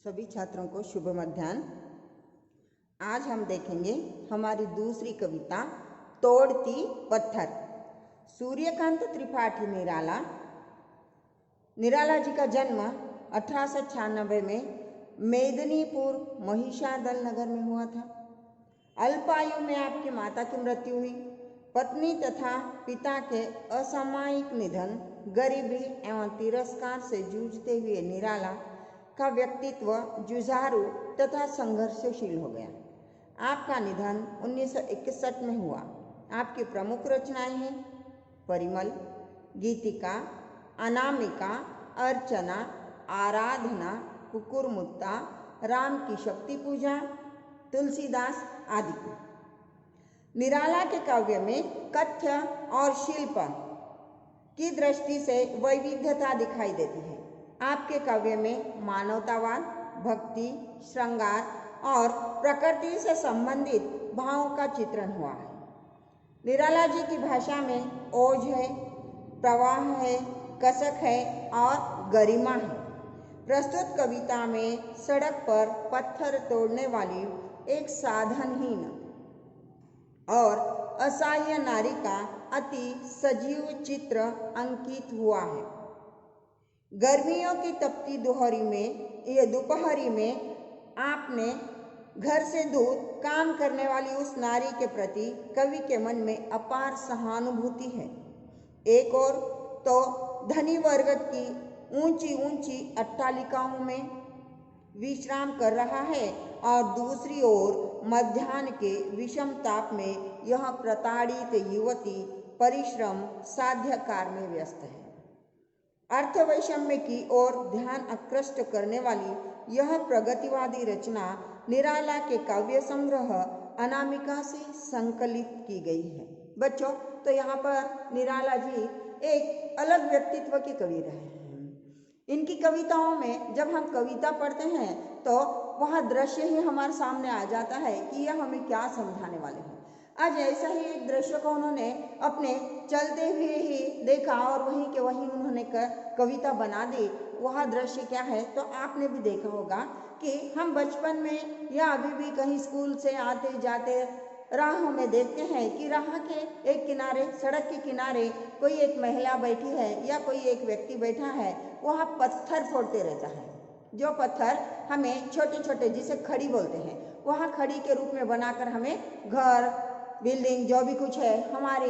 सभी छात्रों को शुभ मध्याह्न। आज हम देखेंगे हमारी दूसरी कविता तोड़ती पत्थर। सूर्यकांत त्रिपाठी निराला। निराला जी का जन्म 1896 में मेदिनीपुर महिषादल नगर में हुआ था। अल्पायु में आपकी माता की मृत्यु हुई। पत्नी तथा पिता के असामयिक निधन, गरीबी एवं तिरस्कार से जूझते हुए निराला का व्यक्तित्व जुझारू तथा संघर्षशील हो गया। आपका निधन 1961 में हुआ। आपकी प्रमुख रचनाएं हैं परिमल, गीतिका, अनामिका, अर्चना, आराधना, कुकुरमुत्ता, राम की शक्ति पूजा, तुलसीदास आदि। निराला के काव्य में कथ्य और शिल्प की दृष्टि से वैविध्यता दिखाई देती है। आपके काव्य में मानवतावाद, भक्ति, श्रृंगार और प्रकृति से संबंधित भावों का चित्रण हुआ है। निराला जी की भाषा में ओज है, प्रवाह है, कसक है और गरिमा है। प्रस्तुत कविता में सड़क पर पत्थर तोड़ने वाली एक साधनहीन और असहाय नारी का अति सजीव चित्र अंकित हुआ है। गर्मियों की तपती दोपहरी में आपने घर से दूर काम करने वाली उस नारी के प्रति कवि के मन में अपार सहानुभूति है। एक ओर तो धनी वर्ग की ऊंची ऊंची अट्टालिकाओं में विश्राम कर रहा है और दूसरी ओर मध्याह्न के विषम ताप में यह प्रताड़ित युवती परिश्रम साध्य कार्य में व्यस्त है। अर्थवैषम्य की ओर ध्यान आकृष्ट करने वाली यह प्रगतिवादी रचना निराला के काव्य संग्रह अनामिका से संकलित की गई है। बच्चों, तो यहाँ पर निराला जी एक अलग व्यक्तित्व के कवि रहे हैं। इनकी कविताओं में जब हम कविता पढ़ते हैं तो वह दृश्य ही हमारे सामने आ जाता है कि यह हमें क्या समझाने वाले हैं। आज ऐसा ही एक दृश्य को उन्होंने अपने चलते हुए ही देखा और वहीं के वहीं उन्होंने कविता बना दी। वह दृश्य क्या है तो आपने भी देखा होगा कि हम बचपन में या अभी भी कहीं स्कूल से आते जाते राह में देखते हैं कि राह के एक किनारे, सड़क के किनारे कोई एक महिला बैठी है या कोई एक व्यक्ति बैठा है, वह पत्थर फोड़ते रहता है। जो पत्थर हमें छोटे छोटे, जिसे खड़ी बोलते हैं, वह खड़ी के रूप में बनाकर हमें घर, बिल्डिंग, जो भी कुछ है हमारे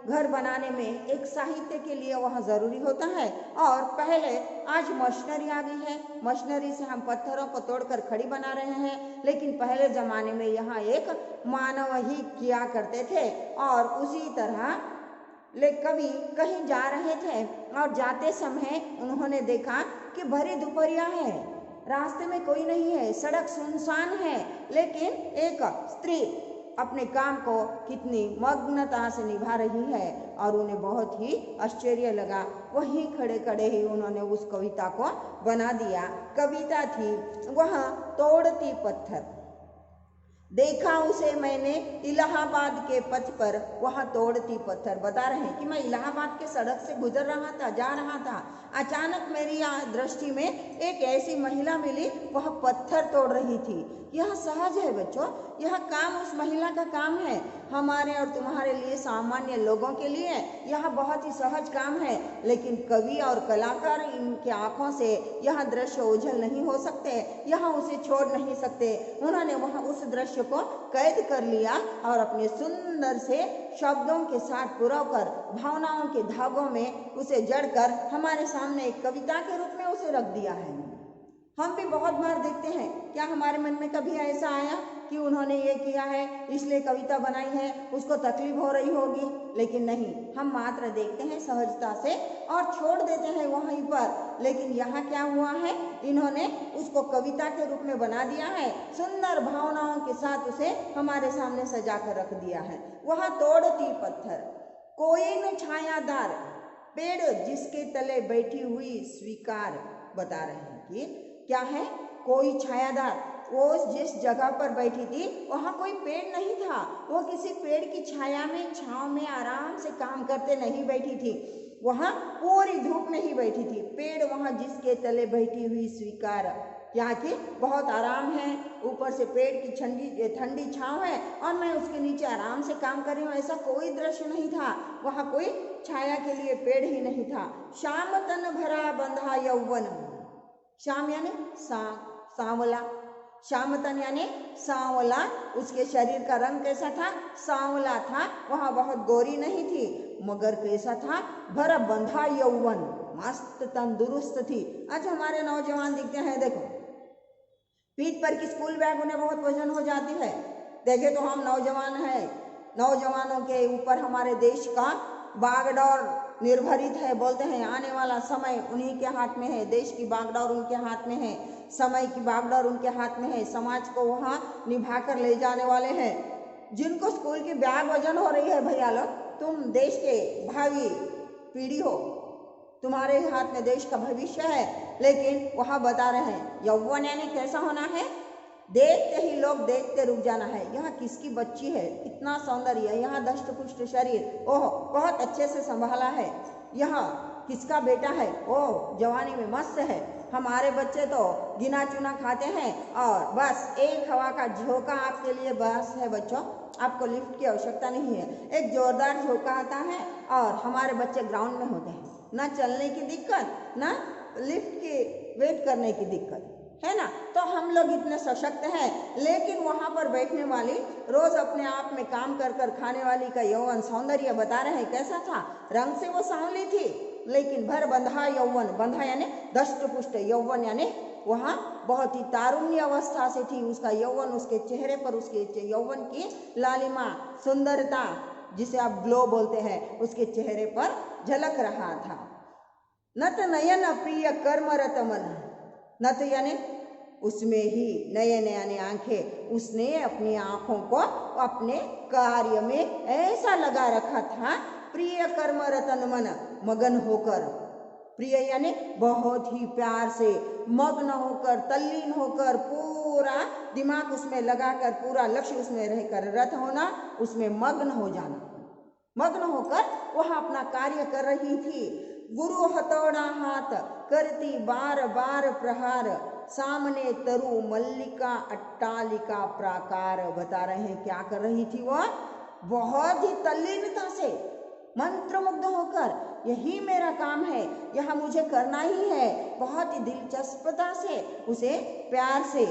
घर बनाने में एक साहित्य के लिए वह ज़रूरी होता है। और पहले आज मशीनरी आ गई है, मशीनरी से हम पत्थरों को तोड़कर खड़ी बना रहे हैं, लेकिन पहले ज़माने में यहाँ एक मानव ही किया करते थे। और उसी तरह कवि कहीं जा रहे थे और जाते समय उन्होंने देखा कि भरी दोपहरिया है, रास्ते में कोई नहीं है, सड़क सुनसान है, लेकिन एक स्त्री अपने काम को कितनी मग्नता से निभा रही है और उन्हें बहुत ही आश्चर्य लगा। वहीं खड़े खड़े ही उन्होंने उस कविता को बना दिया। कविता थी वह तोड़ती पत्थर। देखा उसे मैंने इलाहाबाद के पथ पर, वह तोड़ती पत्थर। बता रहे हैं कि मैं इलाहाबाद के सड़क से गुजर रहा था, जा रहा था, अचानक मेरी दृष्टि में एक ऐसी महिला मिली, वह पत्थर तोड़ रही थी। यह सहज है बच्चों, यह काम उस महिला का काम है। हमारे और तुम्हारे लिए, सामान्य लोगों के लिए यह बहुत ही सहज काम है, लेकिन कवि और कलाकार इनके आंखों से यह दृश्य ओझल नहीं हो सकते, यह उसे छोड़ नहीं सकते। उन्होंने वह उस दृश्य को कैद कर लिया और अपने सुंदर से शब्दों के साथ पुरवकर, भावनाओं के धागों में उसे जड़कर हमारे सामने एक कविता के रूप में उसे रख दिया है। हम भी बहुत बार देखते हैं, क्या हमारे मन में कभी ऐसा आया कि उन्होंने ये किया है इसलिए कविता बनाई है, उसको तकलीफ हो रही होगी? लेकिन नहीं, हम मात्र देखते हैं सहजता से और छोड़ देते हैं वहीं पर। लेकिन यहाँ क्या हुआ है, इन्होंने उसको कविता के रूप में बना दिया है, सुंदर भावनाओं के साथ उसे हमारे सामने सजा कर रख दिया है। वह तोड़ती पत्थर। कोई न छायादार पेड़ जिसके तले बैठी हुई स्वीकार। बता रहे हैं कि क्या है, कोई छायादार, वो जिस जगह पर बैठी थी वहाँ कोई पेड़ नहीं था, वो किसी पेड़ की छाया में, छांव में आराम से काम करते नहीं बैठी थी, वहाँ पूरी धूप में ही बैठी थी। पेड़ वहाँ जिसके तले बैठी हुई स्वीकार। यहाँ की बहुत आराम है, ऊपर से पेड़ की ठंडी ठंडी छाँव है और मैं उसके नीचे आराम से काम कर रही हूँ, ऐसा कोई दृश्य नहीं था। वहाँ कोई छाया के लिए पेड़ ही नहीं था। श्याम तन भरा बंधा यौवन, श्याम यानी सांवला, श्याम तन यानी सांवला, उसके शरीर का रंग कैसा था? सांवला था। वहाँ बहुत गोरी नहीं थी, मगर कैसा था? भरा बंधा यौवन, मस्त तंदुरुस्त थी। आज हमारे नौजवान दिखते हैं, देखो पीठ पर की स्कूल बैग उन्हें बहुत वजन हो जाती है। देखे तो हम नौजवान हैं, नौजवानों के ऊपर हमारे देश का बागडोर निर्भरित है। बोलते हैं आने वाला समय उन्हीं के हाथ में है, देश की बागडोर उनके हाथ में है, समय की बागडोर उनके हाथ में है, समाज को वहाँ निभा कर ले जाने वाले हैं। जिनको स्कूल की बैग वजन हो रही है, भैया लोग तुम देश के भावी पीढ़ी हो, तुम्हारे हाथ में देश का भविष्य है। लेकिन वहाँ बता रहे हैं यौवन यानी कैसा होना है? देखते ही लोग देखते रुक जाना है। यह किसकी बच्ची है, इतना सौंदर्य, यहाँ दष्ट पुष्ट शरीर, ओह बहुत अच्छे से संभाला है, यह किसका बेटा है, ओह जवानी में मस्त है। हमारे बच्चे तो गिना चुना खाते हैं और बस एक हवा का झोंका आपके लिए बस है बच्चों, आपको लिफ्ट की आवश्यकता नहीं है। एक जोरदार झोंका आता है और हमारे बच्चे ग्राउंड में होते हैं, ना चलने की दिक्कत, ना लिफ्ट की वेट करने की दिक्कत, है ना। तो हम लोग इतने सशक्त हैं, लेकिन वहाँ पर बैठने वाली, रोज अपने आप में काम कर कर खाने वाली का यौवन सौंदर्य बता रहे हैं कैसा था। रंग से वो सांवली थी, लेकिन भर बंधा यौवन, बंधा यानी दष्ट पुष्ट, यौवन यानी वहाँ बहुत ही तारुण्य अवस्था से थी। उसका यौवन, उसके चेहरे पर उसके यौवन की लालिमा, सुंदरता, जिसे आप ग्लो बोलते हैं, उसके चेहरे पर झलक रहा था। नत नयन प्रिय कर्मरत मन, नत यानी उसमें ही, नयन यानी आंखें, उसने अपनी आंखों को अपने कार्य में ऐसा लगा रखा था, प्रिय कर्म रतन मन, मगन होकर, प्रिय यानी बहुत ही प्यार से, मग्न होकर, तल्लीन होकर, पूरा दिमाग उसमें लगाकर, पूरा लक्ष्य उसमें रहकर, रत होना उसमें मग्न हो जाना, मग्न होकर वह अपना कार्य कर रही थी। गुरु हथौड़ा हाथ करती बार बार प्रहार, सामने तरु मल्लिका अट्टालिका प्राकार, बता रहे हैं क्या कर रही थी वह? बहुत ही तल्लीनता से, मंत्रमुग्ध होकर, यही मेरा काम है, यह मुझे करना ही है, बहुत ही दिलचस्पता से, उसे प्यार से।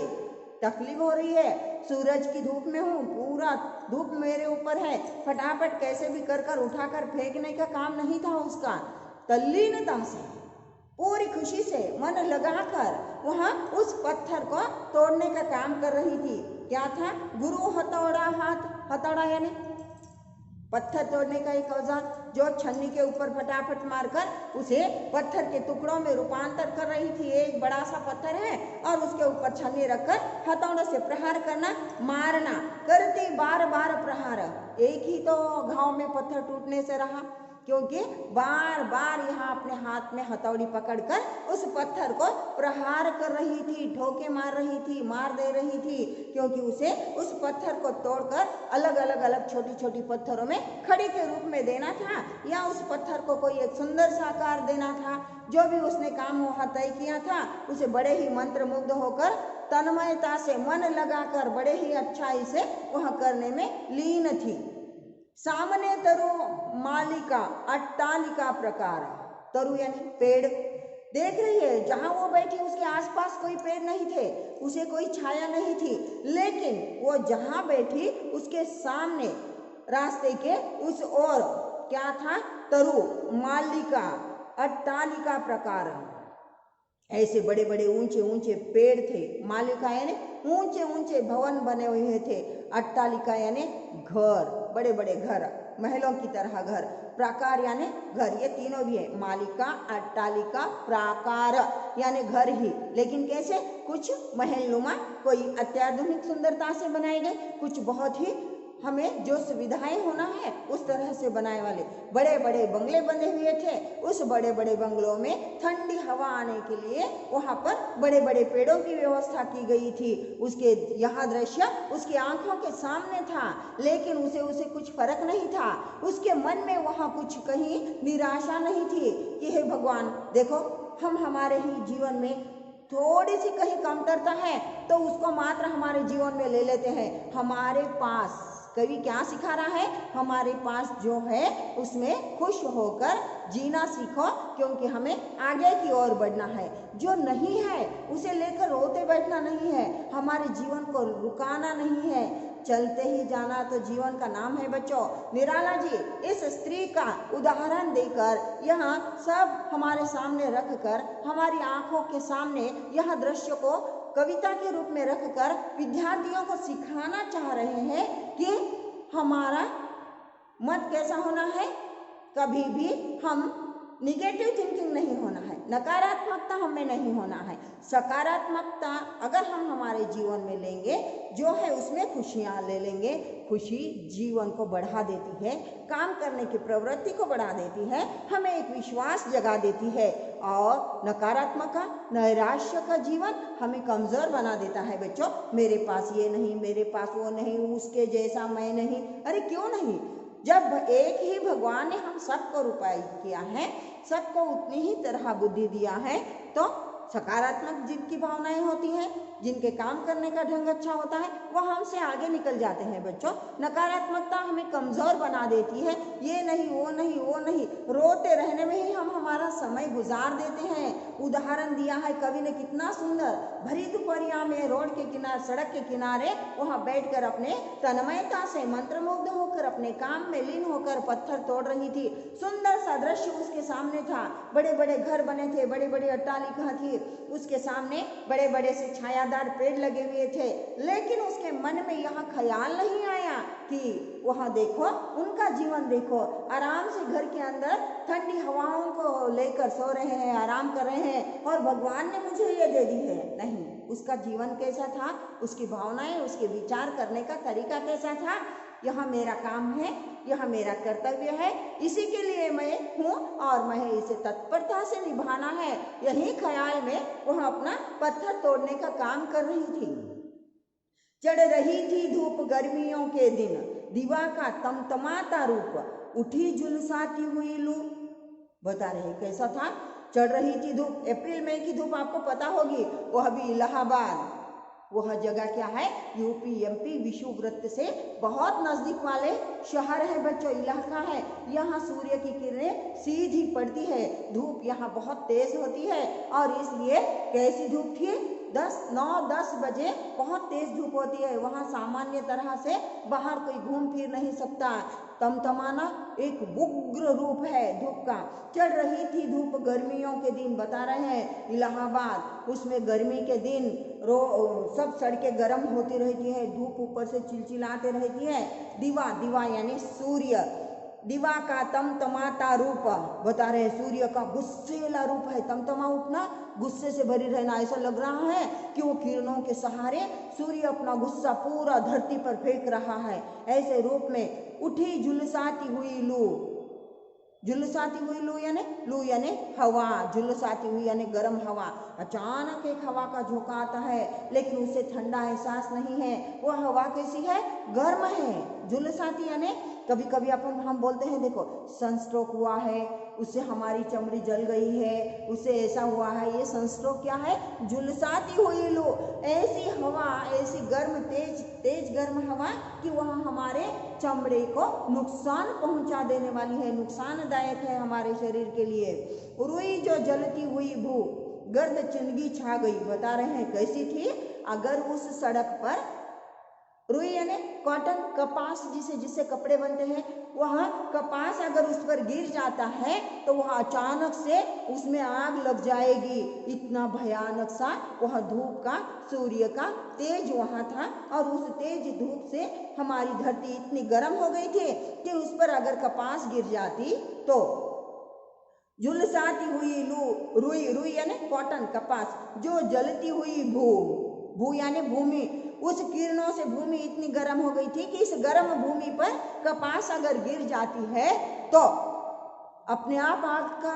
तकलीफ हो रही है, सूरज की धूप में हूँ, पूरा धूप मेरे ऊपर है, फटाफट कैसे भी कर कर उठाकर फेंकने का काम नहीं था उसका। तल्लीनता से, पूरी खुशी से, मन लगाकर वहाँ उस पत्थर को तोड़ने का काम कर रही थी। क्या था? गुरु हथौड़ा हाथ, हथौड़ा यानी पत्थर तोड़ने का एक औजार, जो छन्नी के ऊपर फटाफट मारकर उसे पत्थर के टुकड़ों में रूपांतर कर रही थी। एक बड़ा सा पत्थर है और उसके ऊपर छन्नी रखकर हथौड़े से प्रहार करना, मारना, करती बार बार प्रहार। एक ही तो घाव में पत्थर टूटने से रहा, क्योंकि बार बार यहाँ अपने हाथ में हथौड़ी पकड़कर उस पत्थर को प्रहार कर रही थी, ठोके मार रही थी, मार दे रही थी, क्योंकि उसे उस पत्थर को तोड़कर अलग अलग छोटी छोटी पत्थरों में खड़ी के रूप में देना था, या उस पत्थर को कोई एक सुंदर सा आकार देना था। जो भी उसने काम वहाँ तय किया था, उसे बड़े ही मंत्रमुग्ध होकर, तन्मयता से, मन लगाकर, बड़े ही अच्छाई से वह करने में लीन थी। सामने तरु मालिका अट्टालिका प्रकार, तरु यानी पेड़, देख रही है जहां वो बैठी उसके आसपास कोई पेड़ नहीं थे, उसे कोई छाया नहीं थी, लेकिन वो जहां बैठी उसके सामने रास्ते के उस ओर क्या था? तरु मालिका अट्टालिका प्रकार, ऐसे बड़े बड़े ऊंचे ऊंचे पेड़ थे। मालिका यानी ऊंचे ऊंचे भवन बने हुए थे, अट्टालिका यानी घर, बड़े बड़े घर, महलों की तरह घर, प्राकार यानी घर, ये तीनों भी है, मालिका, अट्टालिका, प्राकार यानी घर ही, लेकिन कैसे? कुछ महलनुमा, कोई अत्याधुनिक सुंदरता से बनाए गए, कुछ बहुत ही हमें जो सुविधाएं होना है उस तरह से बनाए वाले बड़े बड़े बंगले बने हुए थे। उस बड़े बड़े बंगलों में ठंडी हवा आने के लिए वहाँ पर बड़े बड़े पेड़ों की व्यवस्था की गई थी। उसके यह दृश्य उसकी आंखों के सामने था, लेकिन उसे कुछ फर्क नहीं था। उसके मन में वहाँ कुछ कहीं निराशा नहीं थी कि हे भगवान देखो, हम हमारे ही जीवन में थोड़ी सी कहीं कमतरता है तो उसको मात्र हमारे जीवन में ले लेते हैं। हमारे पास कवि क्या सिखा रहा है, हमारे पास जो है उसमें खुश होकर जीना सीखो, क्योंकि हमें आगे की ओर बढ़ना है। जो नहीं है उसे लेकर रोते बैठना नहीं है, हमारे जीवन को रुकाना नहीं है, चलते ही जाना तो जीवन का नाम है बच्चों। निराला जी इस स्त्री का उदाहरण देकर यहाँ सब हमारे सामने रखकर, हमारी आंखों के सामने यह दृश्य को कविता के रूप में रखकर विद्यार्थियों को सिखाना चाह रहे हैं कि हमारा मत कैसा होना है, कभी भी हम निगेटिव थिंकिंग नहीं होना है, नकारात्मकता हमें नहीं होना है। सकारात्मकता अगर हम हमारे जीवन में लेंगे, जो है उसमें खुशियाँ ले लेंगे। खुशी जीवन को बढ़ा देती है, काम करने की प्रवृत्ति को बढ़ा देती है, हमें एक विश्वास जगा देती है। और नकारात्मक नैराश्य का जीवन हमें कमज़ोर बना देता है बच्चों। मेरे पास ये नहीं, मेरे पास वो नहीं, उसके जैसा मैं नहीं। अरे क्यों नहीं, जब एक ही भगवान ने हम सबको रूपायित किया है, सबको उतनी ही तरह बुद्धि दिया है, तो सकारात्मक जिनकी भावनाएं होती हैं, जिनके काम करने का ढंग अच्छा होता है, वह हमसे आगे निकल जाते हैं बच्चों। नकारात्मकता हमें कमज़ोर बना देती है, ये नहीं वो नहीं वो नहीं, रोते रहने में ही हम हमारा समय गुजार देते हैं। उदाहरण दिया है कवि ने कितना सुंदर, भरी दोपहरिया में रोड के किनारे, सड़क के किनारे वहाँ बैठकर अपने तन्मयता से मंत्रमुग्ध होकर अपने काम में लीन होकर पत्थर तोड़ रही थी। सुंदर सा दृश्य उसके सामने था, बड़े बड़े घर बने थे, बड़ी बड़ी अट्टालिका थी, उसके सामने बड़े बड़े से छायादार पेड़ लगे हुए थे, लेकिन उसके मन में यह ख्याल नहीं आया कि वहाँ देखो, उनका जीवन देखो, आराम से घर के अंदर ठंडी हवाओं को लेकर सो रहे हैं, आराम कर रहे हैं, और भगवान ने मुझे ये दे दी है। नहीं, उसका जीवन कैसा था, उसकी भावनाएं, उसके विचार करने का तरीका कैसा था, यह मेरा काम है, यह मेरा कर्तव्य है, इसी के लिए मैं हूँ और मैं इसे तत्परता से निभाना है, यही ख्याल में वह अपना पत्थर तोड़ने का काम कर रही थी। चढ़ रही थी धूप गर्मियों के दिन, दीवा का तमतमाता रूप, उठी झुलसाती हुई लू। बता रहे कैसा था, चढ़ रही थी धूप, अप्रैल मई की धूप आपको पता होगी, वह भी इलाहाबाद, वह जगह क्या है, यूपी एमपी विषुववृत्त से बहुत नजदीक वाले शहर है बच्चों, इलाका है। यहाँ सूर्य की किरणें सीधी पड़ती है, धूप यहाँ बहुत तेज होती है, और इसलिए कैसी धूप थी, 9-10 बजे बहुत तेज धूप होती है, वहाँ सामान्य तरह से बाहर कोई घूम फिर नहीं सकता। तमतमाना एक उग्र रूप है धूप का। चढ़ रही थी धूप गर्मियों के दिन, बता रहे हैं इलाहाबाद, उसमें गर्मी के दिन सब सड़कें गर्म होती रहती है, धूप ऊपर से चिलचिलाते रहती है। दीवा, दीवा यानी सूर्य, दीवा का तमतमाता रूप, बता रहे सूर्य का गुस्सेला रूप है, तमतमा उठना, गुस्से से भरी रहना, ऐसा लग रहा है कि वो किरणों के सहारे सूर्य अपना गुस्सा पूरा धरती पर फेंक रहा है। ऐसे रूप में उठी झुलसाती हुई लू, झुलसाती हुई लू यानी हवा, झुलसाती हुई यानी गर्म हवा। अचानक एक हवा का झोंका आता है, लेकिन उसे ठंडा एहसास नहीं है, वह हवा कैसी है, गर्म है। झुलसाती यानी कभी कभी हम बोलते हैं देखो सनस्ट्रोक हुआ है, उससे हमारी चमड़ी जल गई है, उससे ऐसा हुआ है, ये सनस्ट्रोक क्या है, झुलसाती हुई लू। ऐसी हवा, ऐसी गर्म तेज गर्म हवा कि वह हमारे चमड़े को नुकसान पहुंचा देने वाली है, नुकसानदायक है हमारे शरीर के लिए। रुई जो जलती हुई भू, गर्द चिंदगी छा गई, बता रहे हैं कैसी थी, अगर उस सड़क पर रुई यानी कॉटन, कपास जिससे कपड़े बनते हैं, वह कपास अगर उस पर गिर जाता है तो वह अचानक से उसमें आग लग जाएगी। इतना भयानक सा वह धूप का, सूर्य का तेज वहाँ था, और उस तेज धूप से हमारी धरती इतनी गर्म हो गई थी कि उस पर अगर कपास गिर जाती तो झुलसाती हुई लू, रुई यानी कॉटन, कपास, जो जलती हुई भू यानी भूमि, उस किरणों से भूमि इतनी गर्म हो गई थी कि इस गर्म भूमि पर कपास अगर गिर जाती है तो अपने आप आग का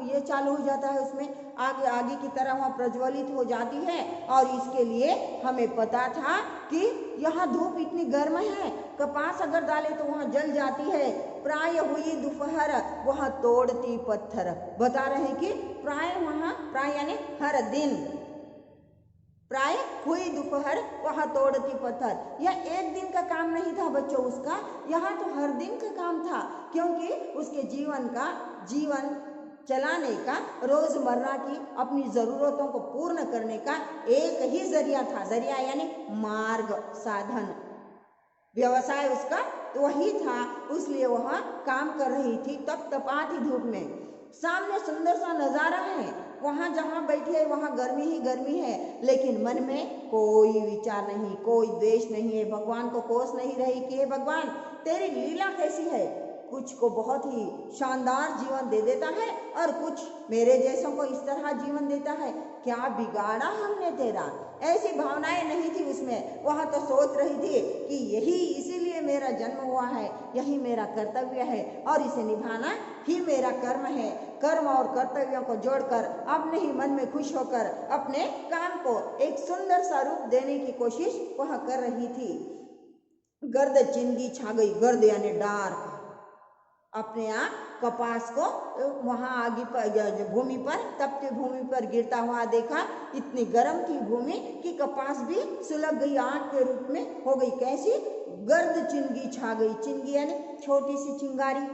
ये चालू हो जाता है, उसमें आगे की तरह वहाँ प्रज्वलित हो जाती है। और इसके लिए हमें पता था कि यहाँ धूप इतनी गर्म है, कपास अगर डाले तो वहाँ जल जाती है। प्राय हुई दोपहर, वहाँ तोड़ती पत्थर, बता रहे हैं कि प्राय यानी हर दिन, प्राय हुई दोपहर वह तोड़ती पत्थर। यह एक दिन का काम नहीं था बच्चों उसका, यहाँ तो हर दिन का काम था, क्योंकि उसके जीवन चलाने का, रोजमर्रा की अपनी जरूरतों को पूर्ण करने का एक ही जरिया था। जरिया यानी मार्ग, साधन, व्यवसाय उसका वही था, इसलिए वह काम कर रही थी तपतपाती धूप में। सामने सुंदर सा नजारा है, वहां जहां बैठी है वहां गर्मी ही गर्मी है, लेकिन मन में कोई विचार नहीं, कोई द्वेष नहीं है। भगवान को कोस नहीं रही कि हे भगवान तेरी लीला कैसी है, कुछ को बहुत ही शानदार जीवन दे देता है और कुछ मेरे जैसों को इस तरह जीवन देता है, क्या बिगाड़ा हमने तेरा। ऐसी भावनाएं नहीं थी उसमें, वह तो सोच रही थी कि यही इसीलिए मेरा जन्म हुआ है, यही मेरा कर्तव्य है और इसे निभाना ही मेरा कर्म है। कर्म और कर्तव्यों को जोड़कर अपने ही मन में खुश होकर अपने काम को एक सुंदर सा रूप देने की कोशिश वह कर रही थी। गर्द चिंगी छा गई, गर्द यानी डार्क, अपने आप कपास को वहां आगे पर भूमि पर, तपती भूमि पर गिरता हुआ देखा। इतनी गर्म थी भूमि कि कपास भी सुलग गई, आग के रूप में हो गई। कैसी? गर्द चिंगी छा गई। चिंगी यानी छोटी सी चिंगारी।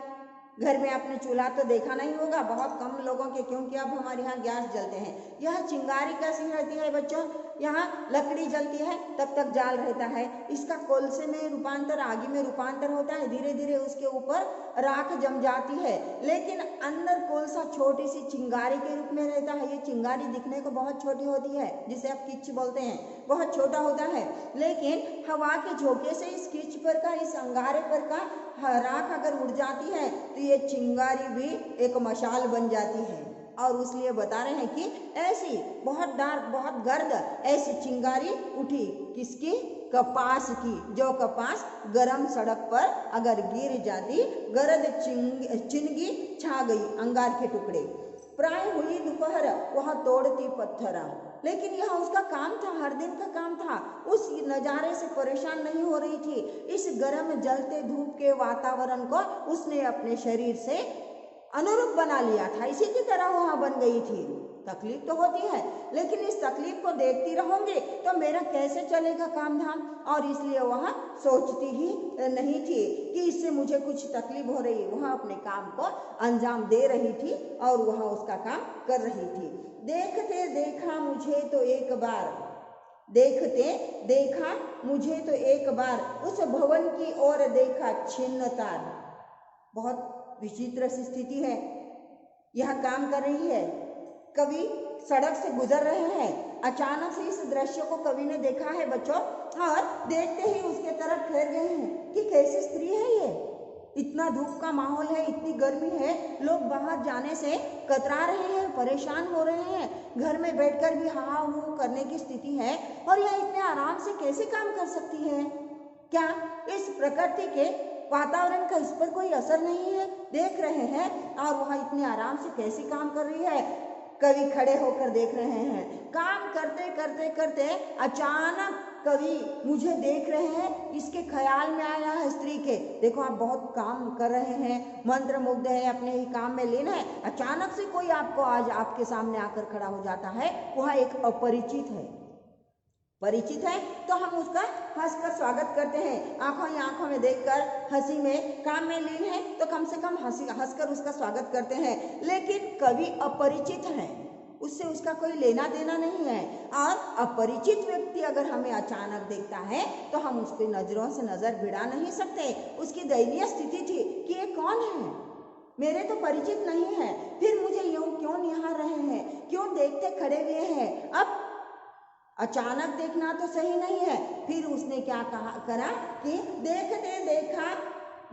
घर में आपने चूल्हा तो देखा नहीं होगा, बहुत कम लोगों के, क्योंकि अब हमारे यहाँ गैस जलते हैं। यह चिंगारी कैसी रहती है बच्चों? यहाँ लकड़ी जलती है तब तक जाल रहता है, इसका कोलसे में रूपांतर, आगे में रूपांतर होता है, धीरे धीरे उसके ऊपर राख जम जाती है, लेकिन अंदर कोलसा छोटी सी चिंगारी के रूप में रहता है। ये चिंगारी दिखने को बहुत छोटी होती है, जिसे आप किच बोलते हैं, बहुत छोटा होता है, लेकिन हवा के झोंके से इस किच पर का, इस अंगारे पर का राख अगर उड़ जाती है तो ये चिंगारी भी एक मशाल बन जाती है। और इसलिए बता रहे हैं कि ऐसी बहुत डार्क, बहुत गर्द ऐसी चिंगारी उठी, किसकी? कपास की। जो कपास गरम सड़क पर अगर गिर जाती, गर्द चिंगी छा गई, अंगार के टुकड़े। प्राय हुई दोपहर वह तोड़ती पत्थर, लेकिन यह उसका काम था, हर दिन का काम था। उस नज़ारे से परेशान नहीं हो रही थी। इस गर्म जलते धूप के वातावरण को उसने अपने शरीर से अनुरूप बना लिया था, इसी की तरह वहां बन गई थी। तकलीफ तो होती है, लेकिन इस तकलीफ को देखती रहूंगी तो मेरा कैसे चलेगा काम धाम, और इसलिए वह सोचती ही नहीं थी कि इससे मुझे कुछ तकलीफ हो रही। वह अपने काम को अंजाम दे रही थी और वह उसका काम कर रही थी। देखते देखा मुझे तो एक बार, देखते देखा मुझे तो एक बार, उस भवन की ओर देखा छिन्न तार। बहुत विचित्र सी स्थिति है, यह काम कर रही है, कवि सड़क से गुजर रहे हैं, अचानक से इस दृश्य को कवि ने देखा है बच्चों, और देखते ही उसके तरफ ठहर गए हैं कि कैसी स्त्री है ये। इतना धूप का माहौल है, इतनी गर्मी है, लोग बाहर जाने से कतरा रहे हैं, परेशान हो रहे हैं, घर में बैठकर भी हाँ हूँ करने की स्थिति है, और यह इतने आराम से कैसे काम कर सकती है? क्या इस प्रकृति के वातावरण का इस पर कोई असर नहीं है? देख रहे हैं, और वह इतने आराम से कैसे काम कर रही है? कवि खड़े होकर देख रहे हैं। काम करते करते करते अचानक कवि मुझे देख रहे हैं, इसके ख्याल में आया है स्त्री के, देखो आप बहुत काम कर रहे हैं, मंत्र मुग्ध है, अपने ही काम में लीन है, अचानक से कोई आपको आज आपके सामने आकर खड़ा हो जाता है, वह एक अपरिचित है। परिचित है तो हम उसका हंसकर स्वागत करते हैं, आंखों ही आंखों में देखकर, हंसी में, काम में लीन है तो कम से कम हंसकर उसका स्वागत करते हैं। लेकिन कवि अपरिचित है, उससे उसका कोई लेना देना नहीं है, और अपरिचित व्यक्ति अगर हमें अचानक देखता है तो हम उसकी नजरों से नजर भिड़ा नहीं सकते। उसकी दयनीय स्थिति थी कि ये कौन है, मेरे तो परिचित नहीं है, फिर मुझे यूं क्यों निहार रहे हैं, क्यों देखते खड़े हुए हैं। अब अचानक देखना तो सही नहीं है। फिर उसने क्या करा कि देखते देखा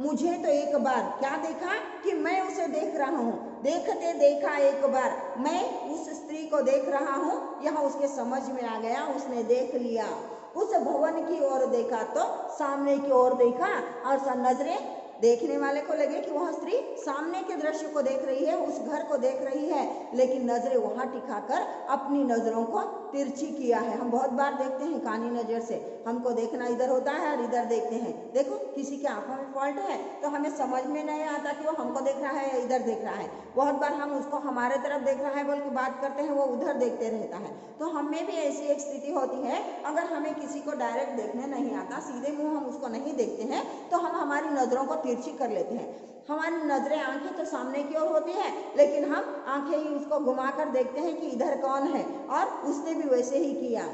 मुझे तो एक बार, क्या देखा कि मैं उसे देख रहा हूँ, देखते देखा एक बार मैं उस स्त्री को देख रहा हूँ, यह उसके समझ में आ गया, उसने देख लिया। उस भवन की ओर देखा तो सामने की ओर देखा, और सब नजरें देखने वाले को लगे कि वह स्त्री सामने के दृश्य को देख रही है, उस घर को देख रही है, लेकिन नजरें वहां टिकाकर अपनी नजरों को तिरछी किया है। हम बहुत बार देखते हैं कानी नजर से, हमको देखना इधर होता है और इधर देखते हैं। देखो किसी के आंखों में फॉल्ट है तो हमें समझ में नहीं आता कि वो हमको देख रहा है या इधर देख रहा है। बहुत बार हम उसको हमारे तरफ देख रहा है बोल के बात करते हैं, वो उधर देखते रहता है। तो हमें भी ऐसी एक स्थिति होती है, अगर हमें किसी को डायरेक्ट देखने नहीं आता, सीधे मुंह हम उसको नहीं देखते हैं, तो हम हमारी नजरों को तिरछी कर लेते हैं। हमारी नजरें, आंखें तो सामने की ओर होती है, लेकिन हम आंखें ही उसको घुमाकर देखते हैं कि इधर कौन है, और उसने भी वैसे ही किया।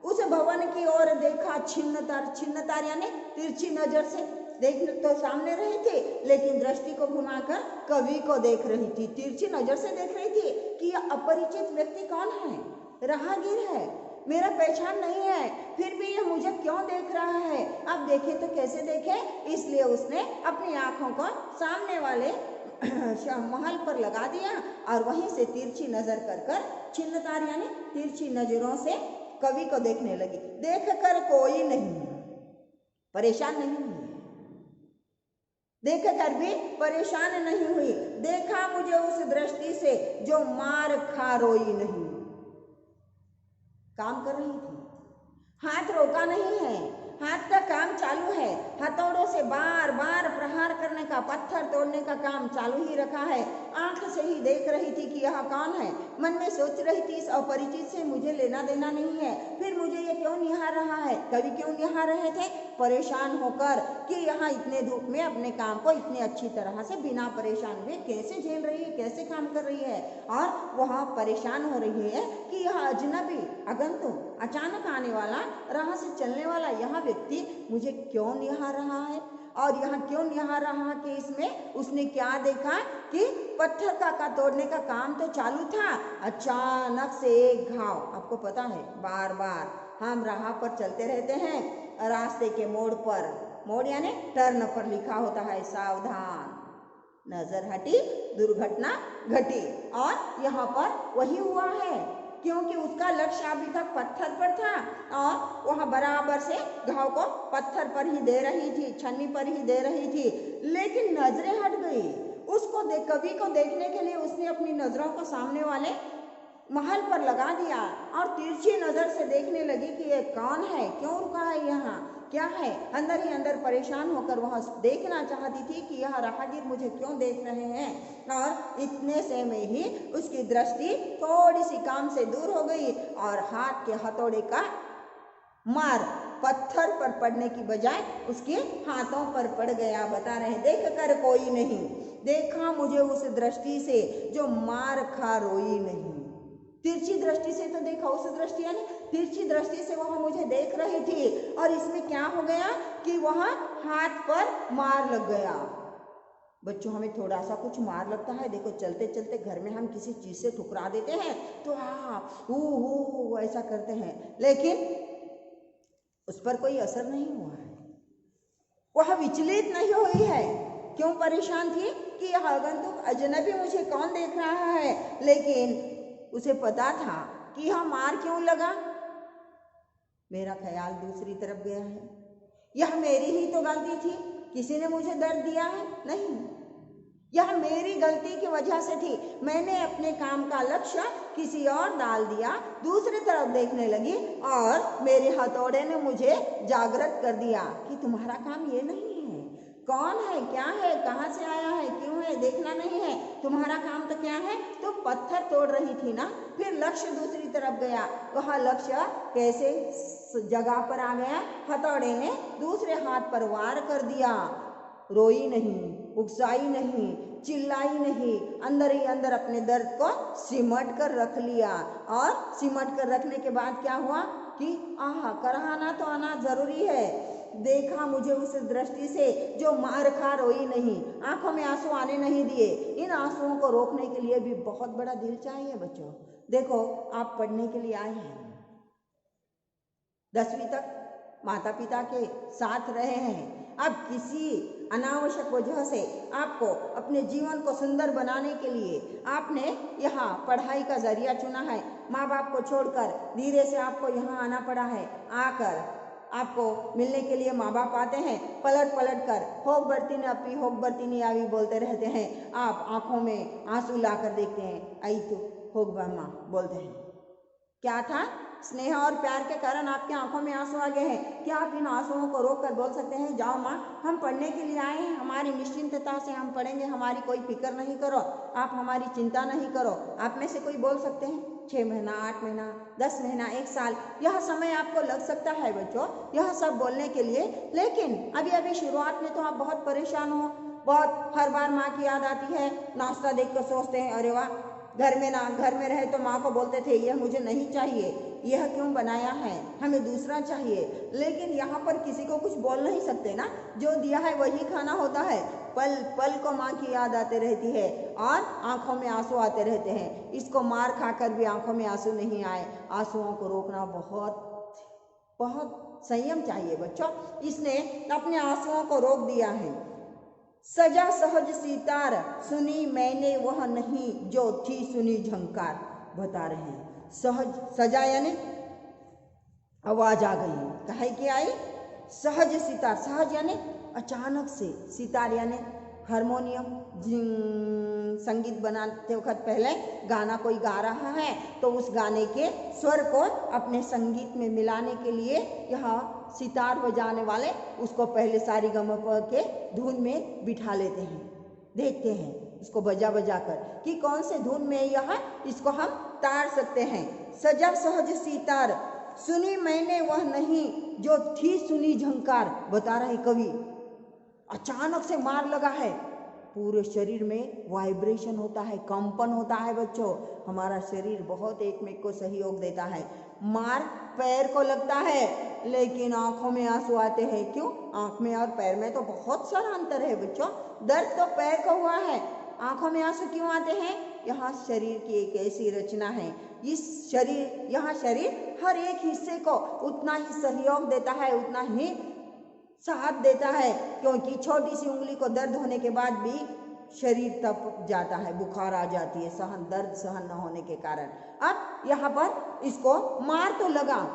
उस भवन की ओर देखा छिन्नतार यानी तिरछी नजर से देख तो सामने रही थी, लेकिन दृष्टि को घुमाकर कवि को देख रही थी, तिरछी नजर से देख रही थी कि यह अपरिचित व्यक्ति कौन है, राहगीर है, मेरा पहचान नहीं है, फिर भी यह मुझे क्यों देख रहा है। अब देखे तो कैसे देखे, इसलिए उसने अपनी आंखों को सामने वाले महल पर लगा दिया और वहीं से तिरछी नजर कर छिन्नतार यानी तिरछी नजरों से कवि को देखने लगी। देख कर कोई नहीं, परेशान नहीं हुई, देख कर भी परेशान नहीं हुई। देखा मुझे उस दृष्टि से जो मार खा रोई नहीं। काम कर रही थी, हाथ रोका नहीं है, हाथ का काम चालू है, हथौड़ों से बार बार प्रहार करने का, पत्थर तोड़ने का काम चालू ही रखा है। आंख से ही देख रही थी कि यह कौन है, मन में सोच रही थी इस अपरिचित से मुझे लेना देना नहीं है, फिर मुझे ये क्यों निहार रहा है। कवि क्यों निहार रहे थे, परेशान होकर कि यहाँ इतने धूप में अपने काम को इतनी अच्छी तरह से बिना परेशान हुए कैसे झेल रही है, कैसे काम कर रही है, और वह परेशान हो रही है कि यह अजनबी, आगंतुक, अचानक आने वाला, राह से चलने वाला यह व्यक्ति मुझे क्यों निहार रहा है। और यहाँ क्यों निहार रहा कि इसमें उसने क्या देखा कि पत्थर का तोड़ने का काम तो चालू था, अचानक से एक घाव। आपको पता है बार बार हम राह पर चलते रहते हैं, रास्ते के मोड़ पर, मोड़ यानी टर्न पर लिखा होता है सावधान, नजर हटी दुर्घटना घटी, और यहाँ पर वही हुआ है, क्योंकि उसका लक्ष्य अभी तक पत्थर पर था और वह बराबर से घाव को पत्थर पर ही दे रही थी, छन्नी पर ही दे रही थी, लेकिन नजरें हट गई। उसको कवि को देखने के लिए उसने अपनी नजरों को सामने वाले महल पर लगा दिया और तिरछी नजर से देखने लगी कि ये कौन है, क्यों रुका है, यहाँ क्या है। अंदर ही अंदर परेशान होकर वह देखना चाहती थी कि यह राहगीर मुझे क्यों देख रहे हैं, और इतने से में ही उसकी दृष्टि थोड़ी सी काम से दूर हो गई और हाथ के हथौड़े का मार पत्थर पर पड़ने की बजाय उसके हाथों पर पड़ गया। बता रहे देख कर कोई नहीं, देखा मुझे उस दृष्टि से जो मार खा रोई नहीं। तिरछी दृष्टि से तो देखा, उस दृष्टि यानी तिरछी दृष्टि से वह मुझे देख रही थी, और इसमें क्या हो गया कि वह हाथ पर मार लग गया। बच्चों हमें थोड़ा सा कुछ मार लगता है, देखो चलते चलते घर में हम किसी चीज से ठुकरा देते हैं तो हू ऐसा करते हैं, लेकिन उस पर कोई असर नहीं हुआ है, वह विचलित नहीं हुई है। क्यों परेशान थी कि यह आगंतुक अजनबी मुझे कौन देख रहा है, लेकिन उसे पता था कि यह मार क्यों लगा। मेरा ख्याल दूसरी तरफ गया है, यह मेरी ही तो गलती थी, किसी ने मुझे दर्द दिया है नहीं, यह मेरी गलती की वजह से थी। मैंने अपने काम का लक्ष्य किसी और डाल दिया, दूसरी तरफ देखने लगी और मेरे हथौड़े ने मुझे जागृत कर दिया कि तुम्हारा काम ये नहीं है, कौन है, क्या है, कहाँ से आया है, क्यों है, देखना नहीं है, तुम्हारा काम तो क्या है। तो पत्थर तोड़ रही थी ना, फिर लक्ष्य दूसरी तरफ गया, वह लक्ष्य कैसे जगह पर आ गया, हथौड़े ने दूसरे हाथ पर वार कर दिया। रोई नहीं, उकसाई नहीं, चिल्लाई नहीं, अंदर ही अंदर अपने दर्द को सिमट कर रख लिया। और सिमट कर रखने के बाद क्या हुआ कि कराहना तो आना जरूरी है। देखा मुझे उस दृष्टि से जो मार खा रोई नहीं, आंखों में आंसू आने नहीं दिए। इन आंसुओं को रोकने के लिए भी बहुत बड़ा दिल चाहिए बच्चों। देखो आप पढ़ने के लिए आए हैं, 10वीं तक माता पिता के साथ रहे हैं, अब किसी अनावश्यक वजह से आपको अपने जीवन को सुंदर बनाने के लिए आपने यहाँ पढ़ाई का जरिया चुना है, माँ बाप को छोड़कर धीरे से आपको यहाँ आना पड़ा है। आकर आपको मिलने के लिए माँ बाप आते हैं, पलट पलट कर होक बरती ने अपी होक बरती नहीं आवी बोलते रहते हैं। आप आंखों में आंसू लाकर देखते हैं, आई तो होक माँ बोलते हैं। क्या था? स्नेह और प्यार के कारण आपकी आंखों में आंसू आ गए हैं। क्या आप इन आंसुओं को रोक कर बोल सकते हैं, जाओ माँ हम पढ़ने के लिए आए हैं, हमारी निश्चिंतता से हम पढ़ेंगे, हमारी कोई फिक्र नहीं करो, आप हमारी चिंता नहीं करो। आप में से कोई बोल सकते हैं? 6 महीना, 8 महीना, 10 महीना, 1 साल, यह समय आपको लग सकता है बच्चों यह सब बोलने के लिए। लेकिन अभी अभी शुरुआत में तो आप बहुत परेशान हो, बहुत हर बार माँ की याद आती है। नाश्ता देख कर सोचते हैं, अरे वाह घर में रहे तो माँ को बोलते थे यह मुझे नहीं चाहिए, यह क्यों बनाया है, हमें दूसरा चाहिए। लेकिन यहाँ पर किसी को कुछ बोल नहीं सकते ना, जो दिया है वही खाना होता है। पल पल को माँ की याद आते रहती है और आंखों में आंसू आते रहते हैं। इसको मार खाकर भी आंखों में आंसू नहीं आए। आंसुओं को रोकना बहुत बहुत संयम चाहिए बच्चों। इसने अपने आंसुओं को रोक दिया है। सजा सहज सितार सुनी मैंने वह नहीं जो थी सुनी झंकार, बता रहे हैं। सहज सजा यानी आवाज आ गई, कहे कि आई सहज सितार, सहज यानी अचानक से, सितार यानी हारमोनियम, संगीत बनाते वक्त पहले गाना कोई गा रहा है तो उस गाने के स्वर को अपने संगीत में मिलाने के लिए यह सितार बजाने वाले उसको पहले सारी गम के धुन में बिठा लेते हैं। देखते हैं इसको बजा बजा कर कि कौन से धुन में यह इसको हम तार सकते हैं। सजा सहज सितार सुनी मैंने वह नहीं जो थी सुनी झंकार, बता रहे कवि। अचानक से मार लगा है, पूरे शरीर में वाइब्रेशन होता है, कंपन होता है बच्चों। हमारा शरीर बहुत एक में को सहयोग देता है। मार पैर को लगता है लेकिन आंखों में आंसू आते हैं, क्यों? आंख में और पैर में तो बहुत सारा अंतर है बच्चों। दर्द तो पैर को हुआ है, आंखों में आंसू क्यों आते हैं? यहाँ शरीर की एक ऐसी रचना है, यहाँ शरीर हर एक हिस्से को उतना ही सहयोग देता है, उतना ही साथ देता है, क्योंकि छोटी सी उंगली को दर्द होने के बाद भी शरीर तप जाता है, बुखार आ जाती है, दर्द सहन न होने के कारण। अब यहाँ पर इसको मार तो लगा,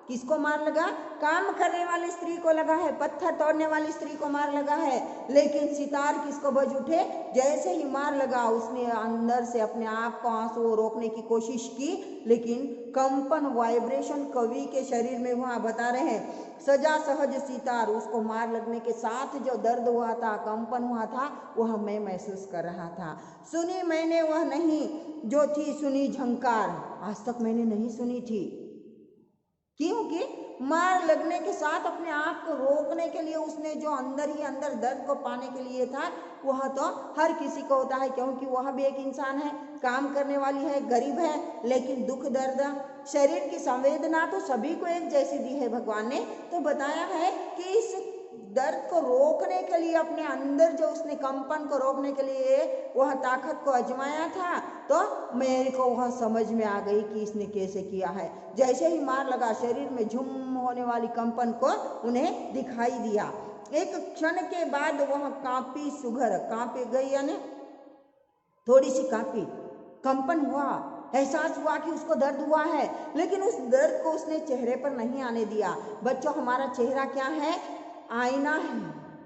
किसको मार लगा? काम करने वाली स्त्री को लगा है, पत्थर तोड़ने वाली स्त्री को मार लगा है। लेकिन सितार किसको बज उठे? जैसे ही मार लगा उसने अंदर से अपने आप को आंसू रोकने की कोशिश की, लेकिन कंपन वाइब्रेशन कवि के शरीर में हुआ। बता रहे हैं सजा सहज सितार, उसको मार लगने के साथ जो दर्द हुआ था, कंपन हुआ था, वह मैं महसूस कर रहा था। सुनी मैंने वह नहीं जो थी सुनी झंकार, आज तक मैंने नहीं सुनी थी, क्योंकि मार लगने के साथ अपने आप को रोकने के लिए उसने जो अंदर ही अंदर दर्द को पाने के लिए था, वह तो हर किसी को होता है, क्योंकि वह भी एक इंसान है, काम करने वाली है, गरीब है, लेकिन दुख दर्द शरीर की संवेदना तो सभी को एक जैसी दी है भगवान ने। तो बताया है कि इस दर्द को रोकने के लिए अपने अंदर जो उसने कंपन को रोकने के लिए वह ताकत को आजमाया था, तो मेरे को वह समझ में आ गई कि इसने कैसे किया है। जैसे ही मार लगा शरीर में झुम होने वाली कंपन को उन्हें दिखाई दिया। एक क्षण के बाद वह कांपी सुघर, कांपी गई यानी थोड़ी सी कांपी, कंपन हुआ, एहसास हुआ कि उसको दर्द हुआ है, लेकिन उस दर्द को उसने चेहरे पर नहीं आने दिया। बच्चों हमारा चेहरा क्या है? आईना है,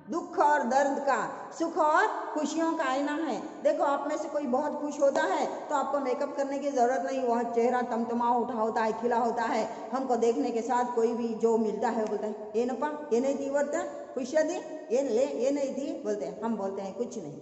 दुख और दर्द का, सुख और खुशियों का आईना है। देखो आप में से कोई बहुत खुश होता है तो आपको मेकअप करने की जरूरत नहीं, वह चेहरा तमतमा उठा होता है, खिला होता है। हमको देखने के साथ कोई भी जो मिलता है बोलता है ये नपा, ये नहीं थी वर्ता खुशियाँ दी, ये ले, ये नहीं थी बोलते हैं। हम बोलते हैं कुछ नहीं।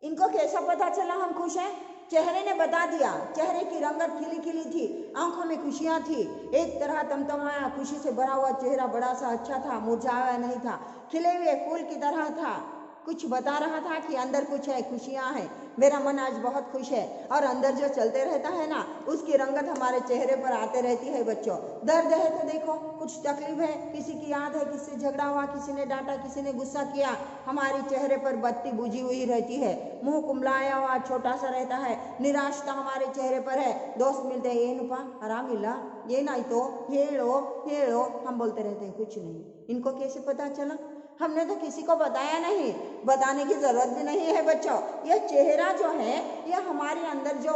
इनको कैसा पता चला हम खुश हैं? चेहरे ने बता दिया। चेहरे की रंगत खिली खिली थी, आंखों में खुशियां थी, एक तरह तमतमाया खुशी से भरा हुआ चेहरा बड़ा सा अच्छा था, मुरझाया नहीं था, खिले हुए फूल की तरह था। कुछ बता रहा था कि अंदर कुछ है, खुशियां हैं, मेरा मन आज बहुत खुश है। और अंदर जो चलते रहता है ना, उसकी रंगत हमारे चेहरे पर आते रहती है बच्चों। दर्द है तो देखो, कुछ तकलीफ है, किसी की याद है, किसी से झगड़ा हुआ, किसी ने डांटा, किसी ने गुस्सा किया, हमारे चेहरे पर बत्ती बुझी हुई रहती है, मुंह कुमलाया हुआ छोटा सा रहता है, निराशता हमारे चेहरे पर है। दोस्त मिलते हैं, ये नुपा आराम मिला, ये नहीं तो हेलो हेलो, हम बोलते रहते हैं कुछ नहीं। इनको कैसे पता चला? हमने तो किसी को बताया नहीं, बताने की जरूरत भी नहीं है बच्चों। यह चेहरा जो है, यह हमारे अंदर जो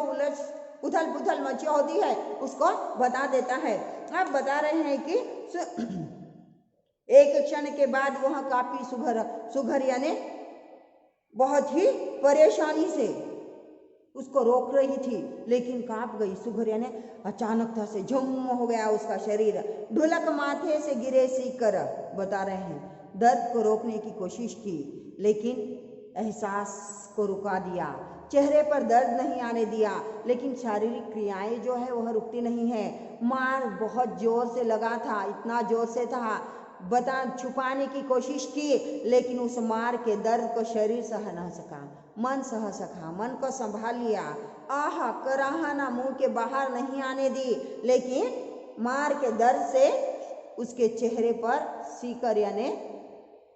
उथल पुथल मची होती है उसको बता देता है। अब बता रहे हैं कि एक क्षण के बाद वह काफी सुघरिया ने बहुत ही परेशानी से उसको रोक रही थी, लेकिन कांप गई। सुघरिया ने अचानकता से झुम हो गया उसका शरीर, ढुलक माथे से गिरे सीकर बता रहे हैं दर्द को रोकने की कोशिश की, लेकिन एहसास को रुका दिया। चेहरे पर दर्द नहीं आने दिया, लेकिन शारीरिक क्रियाएं जो है वह रुकती नहीं है। मार बहुत जोर से लगा था, इतना जोर से था बता छुपाने की कोशिश की, लेकिन उस मार के दर्द को शरीर सह न सका, मन सह सका, मन को संभाल लिया। आह कराहना मुंह के बाहर नहीं आने दी, लेकिन मार के दर्द से उसके चेहरे पर सीकर यानी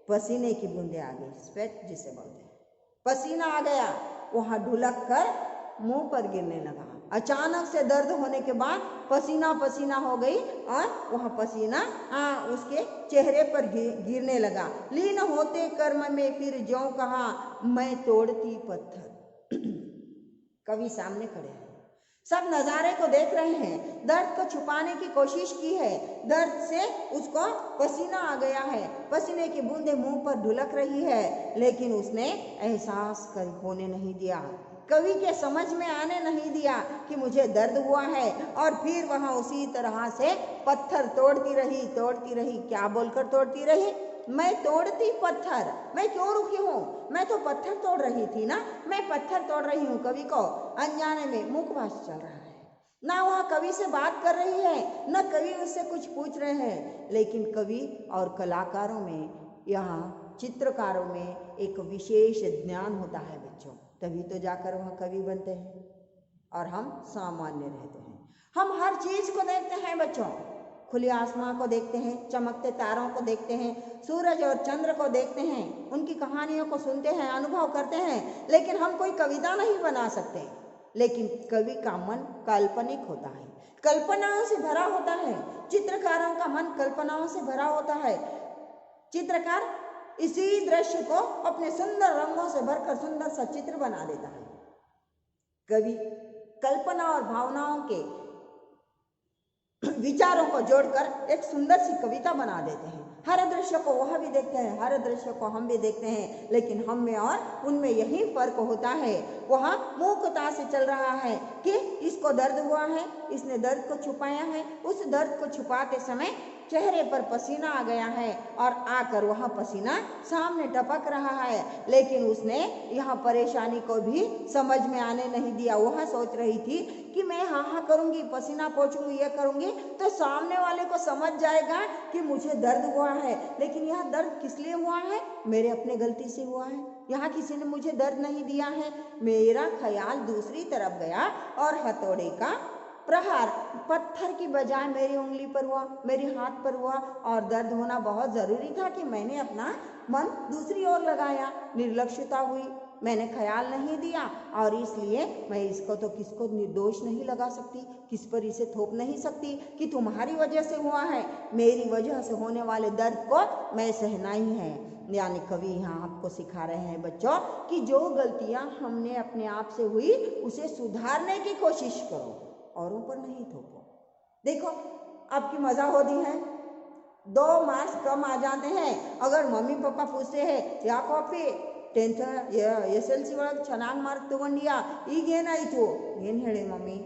पसीने की बूंदें आ गई, स्वेट जिसे बोलते हैं, पसीना आ गया, वहां ढुलक कर मुंह पर गिरने लगा। अचानक से दर्द होने के बाद पसीना पसीना हो गई और वह पसीना उसके चेहरे पर गिरने लगा। लीन होते कर्म में फिर ज्यों कहा मैं तोड़ती पत्थर। कवि सामने खड़े हैं, सब नजारे को देख रहे हैं, दर्द को छुपाने की कोशिश की है, दर्द से उसको पसीना आ गया है, पसीने की बूंदें मुंह पर ढुलक रही है, लेकिन उसने एहसास होने नहीं दिया, कवि के समझ में आने नहीं दिया कि मुझे दर्द हुआ है। और फिर वहां उसी तरह से पत्थर तोड़ती रही। क्या बोलकर तोड़ती रही? मैं तोड़ती पत्थर। मैं क्यों रुकी हूँ? मैं तो पत्थर तोड़ रही थी ना, मैं पत्थर तोड़ रही हूँ। कवि को अनजाने में मुखभाष चल रहा है, ना वह कवि से बात कर रही है, न कवि उससे कुछ पूछ रहे हैं, लेकिन कवि और कलाकारों में, यहाँ चित्रकारों में एक विशेष ज्ञान होता है बच्चों, तभी तो जाकर वह कवि बनते हैं और हम सामान्य रहते हैं। हम हर चीज को देखते हैं बच्चों, खुले आसमां को देखते हैं, चमकते तारों को देखते हैं, सूरज और चंद्र को देखते हैं, उनकी कहानियों को सुनते हैं, अनुभव करते हैं, लेकिन हम कोई कविता नहीं बना सकते। लेकिन कवि का मन काल्पनिक होता है, कल्पनाओं से भरा होता है। चित्रकारों का मन कल्पनाओं से भरा होता है। चित्रकार इसी दृश्य को अपने सुंदर रंगों से भरकर सुंदर सा चित्र बना देता है। कवि कल्पना और भावनाओं के विचारों को जोड़कर एक सुंदर सी कविता बना देते हैं। हर दृश्य को वह भी देखते हैं, हर दृश्य को हम भी देखते हैं, लेकिन हम में और उनमें यही फर्क होता है। वह मूकता से चल रहा है कि इसको दर्द हुआ है, इसने दर्द को छुपाया है, उस दर्द को छुपाते समय चेहरे पर पसीना आ गया है और आकर वह पसीना सामने टपक रहा है, लेकिन उसने यह परेशानी को भी समझ में आने नहीं दिया। वह सोच रही थी कि मैं हाँ करूंगी, पसीना पोंछूंगी, ये करूंगी तो सामने वाले को समझ जाएगा कि मुझे दर्द हुआ है, लेकिन यह दर्द किस लिए हुआ है? मेरे अपने गलती से हुआ है, यहाँ किसी ने मुझे दर्द नहीं दिया है। मेरा ख्याल दूसरी तरफ गया और हथौड़े का प्रहार पत्थर की बजाय मेरी उंगली पर हुआ, मेरे हाथ पर हुआ, और दर्द होना बहुत जरूरी था कि मैंने अपना मन दूसरी ओर लगाया, निर्लक्ष्यता हुई, मैंने ख्याल नहीं दिया, और इसलिए मैं इसको तो किसको निर्दोष नहीं लगा सकती, किस पर इसे थोप नहीं सकती कि तुम्हारी वजह से हुआ है। मेरी वजह से होने वाले दर्द को मैं सहना ही है। यानी कवि यहाँ आपको सिखा रहे हैं बच्चों कि जो गलतियां हमने अपने आप से हुई उसे सुधारने की कोशिश करो, औरों पर नहीं थोपो। देखो आपकी मजा होती है, 2 मार्क्स कम आ जाते हैं अगर मम्मी पापा पूछते हैं ಯಾಕೋಪಿ 10th SLC ಒಳಗೆ ಚೆನ್ನಾಗಿ ಮಾರ್ಕ್ ತಗೊಂಡಿಯಾ, ಈಗ ಏನಾಯಿತು? ಏನು ಹೇಳಿ ಮಮ್ಮಿ,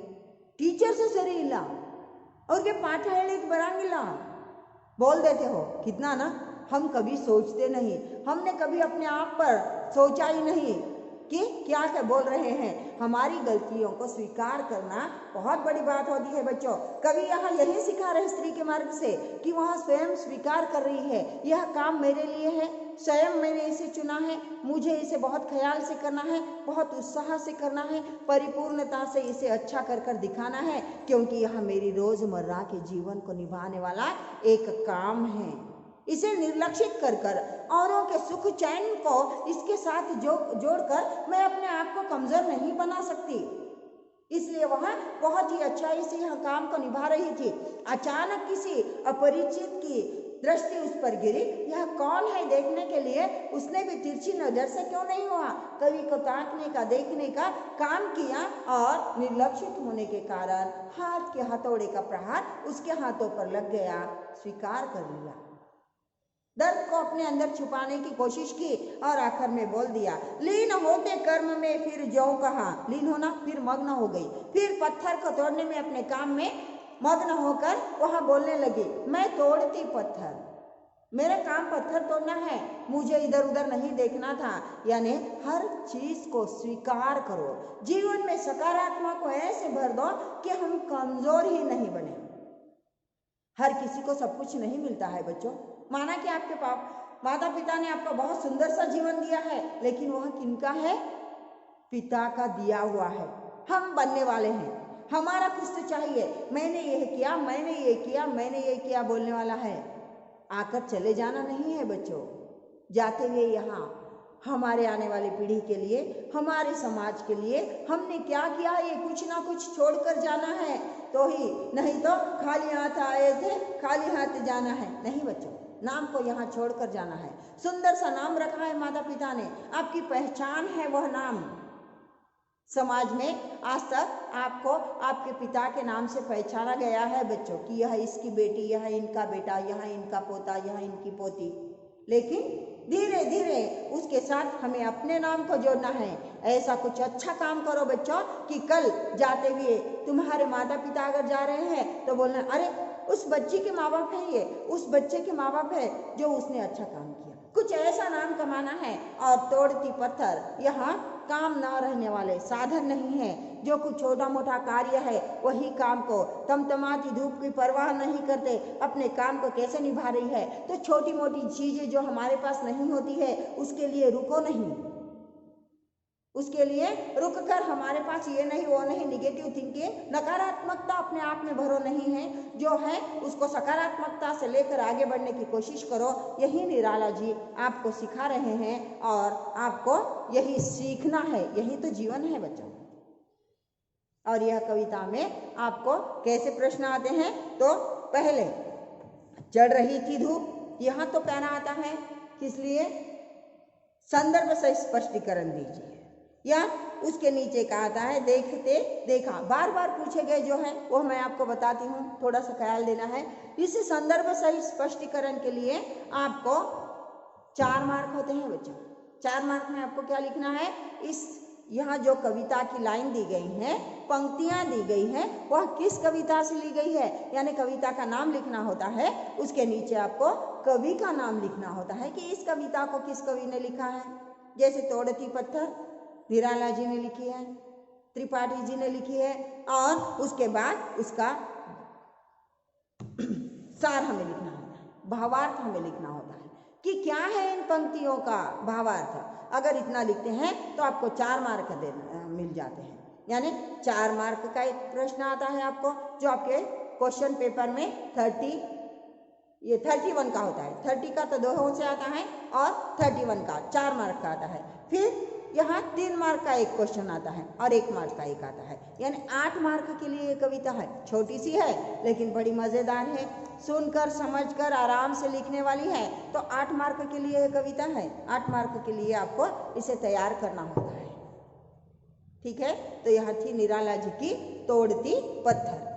ಟೀಚರ್ಸ್ ಸರಿ ಇಲ್ಲ, ಅವ್ರಿಗೆ ಪಾಠ ಹೇಳಿಕ್ಕೆ ಬರಂಗಿಲ್ಲ, बोल देते हो। कितना ना हम कभी सोचते नहीं, हमने कभी अपने आप पर सोचा ही नहीं कि क्या क्या बोल रहे हैं। हमारी गलतियों को स्वीकार करना बहुत बड़ी बात होती है बच्चों। कवि यहाँ यही सिखा रहे स्त्री के मार्ग से कि वह स्वयं स्वीकार कर रही है, यह काम मेरे लिए है, स्वयं मैंने इसे चुना है, मुझे इसे बहुत ख्याल से करना है, बहुत उत्साह से करना है, परिपूर्णता से इसे अच्छा कर कर दिखाना है, क्योंकि यह मेरी रोजमर्रा के जीवन को निभाने वाला एक काम है। इसे निर्लक्षित कर कर औरों के सुख चैन को इसके साथ जोड़कर मैं अपने आप को कमजोर नहीं बना सकती। इसलिए वह बहुत ही अच्छाई से यह काम को निभा रही थी। अचानक किसी अपरिचित की दृष्टि उस पर गिरी, यह कौन है देखने के लिए उसने भी तिरछी नजर से क्यों नहीं हुआ, कवि को ताकने का देखने का काम किया और निर्लक्षित होने के कारण हाथ के हथौड़े का प्रहार उसके हाथों पर लग गया, स्वीकार कर लिया। दर्द को अपने अंदर छुपाने की कोशिश की और आखिर में बोल दिया, लीन होते कर्म में फिर ज्यों कहा, लीन होना फिर मग्न हो गई, फिर पत्थर को तोड़ने में अपने काम में मग्न होकर वह बोलने लगी, मैं तोड़ती पत्थर, मेरा काम पत्थर तोड़ना है, मुझे इधर उधर नहीं देखना था। यानी हर चीज को स्वीकार करो, जीवन में सकारात्मक को ऐसे भर दो कि हम कमजोर ही नहीं बने। हर किसी को सब कुछ नहीं मिलता है बच्चों। माना कि आपके माता पिता ने आपको बहुत सुंदर सा जीवन दिया है, लेकिन वह किनका है, पिता का दिया हुआ है। हम बनने वाले हैं, हमारा कुछ तो चाहिए, मैंने ये किया, मैंने ये किया, मैंने ये किया बोलने वाला है। आकर चले जाना नहीं है बच्चों, जाते हुए यहाँ हमारे आने वाली पीढ़ी के लिए, हमारे समाज के लिए हमने क्या किया, ये कुछ ना कुछ छोड़कर जाना है तो ही, नहीं तो खाली हाथ आए थे खाली हाथ जाना है नहीं बच्चों। नाम को यहाँ छोड़कर जाना है। सुंदर सा नाम रखा है माता पिता ने, आपकी पहचान है वह नाम। समाज में आज तक आपको आपके पिता के नाम से पहचाना गया है बच्चों कि यह इसकी बेटी, यह इनका बेटा, यह इनका पोता, यह इनकी पोती। लेकिन धीरे धीरे उसके साथ हमें अपने नाम को जोड़ना है। ऐसा कुछ अच्छा काम करो बच्चों कि कल जाते हुए तुम्हारे माता पिता अगर जा रहे हैं तो बोलना, अरे उस बच्ची के माँ बाप है, ये उस बच्चे के माँ बाप है जो उसने अच्छा काम किया। कुछ ऐसा नाम कमाना है। और तोड़ती पत्थर यहाँ काम ना रहने वाले साधन नहीं है। जो कुछ छोटा मोटा कार्य है वही काम को तमतमाती धूप की परवाह नहीं करते अपने काम को कैसे निभा रही है। तो छोटी मोटी चीजें जो हमारे पास नहीं होती है उसके लिए रुको नहीं, उसके लिए रुक कर हमारे पास ये नहीं वो नहीं, निगेटिव थिंकिंग, नकारात्मकता अपने आप में भरो नहीं है। जो है उसको सकारात्मकता से लेकर आगे बढ़ने की कोशिश करो। यही निराला जी आपको सिखा रहे हैं और आपको यही सीखना है, यही तो जीवन है बच्चों। और यह कविता में आपको कैसे प्रश्न आते हैं, तो पहले चढ़ रही थी धूप, यहाँ तो कहना आता है किस लिए, संदर्भ से स्पष्टीकरण दीजिए। या उसके नीचे का आता है देखते देखा, बार बार पूछे गए जो है वो मैं आपको बताती हूँ, थोड़ा सा ख्याल देना है। इस संदर्भ सही स्पष्टीकरण के लिए आपको 4 मार्क होते हैं बच्चों। 4 मार्क में आपको क्या लिखना है, इस यहाँ जो कविता की लाइन दी गई है, पंक्तियां दी गई हैं, वह किस कविता से ली गई है, यानी कविता का नाम लिखना होता है। उसके नीचे आपको कवि का नाम लिखना होता है कि इस कविता को किस कवि ने लिखा है। जैसे तोड़ती पत्थर निराला जी ने लिखी है, त्रिपाठी जी ने लिखी है, और उसके बाद उसका सार हमें लिखना होता है, भावार्थ हमें लिखना होता है कि क्या है इन पंक्तियों का भावार्थ। अगर इतना लिखते हैं तो आपको 4 मार्क मिल जाते हैं। यानी 4 मार्क का एक प्रश्न आता है आपको, जो आपके क्वेश्चन पेपर में 31 का होता है। 30 का तो 2 से आता है और 31 का 4 मार्क का आता है। फिर यहाँ 3 मार्क का एक क्वेश्चन आता है और 1 मार्क का एक आता है। यानी 8 मार्क के लिए ये कविता है। छोटी सी है लेकिन बड़ी मज़ेदार है, सुनकर समझकर आराम से लिखने वाली है। तो 8 मार्क के लिए ये कविता है। 8 मार्क के लिए आपको इसे तैयार करना होता है। ठीक है, तो यह थी निराला जी की तोड़ती पत्थर।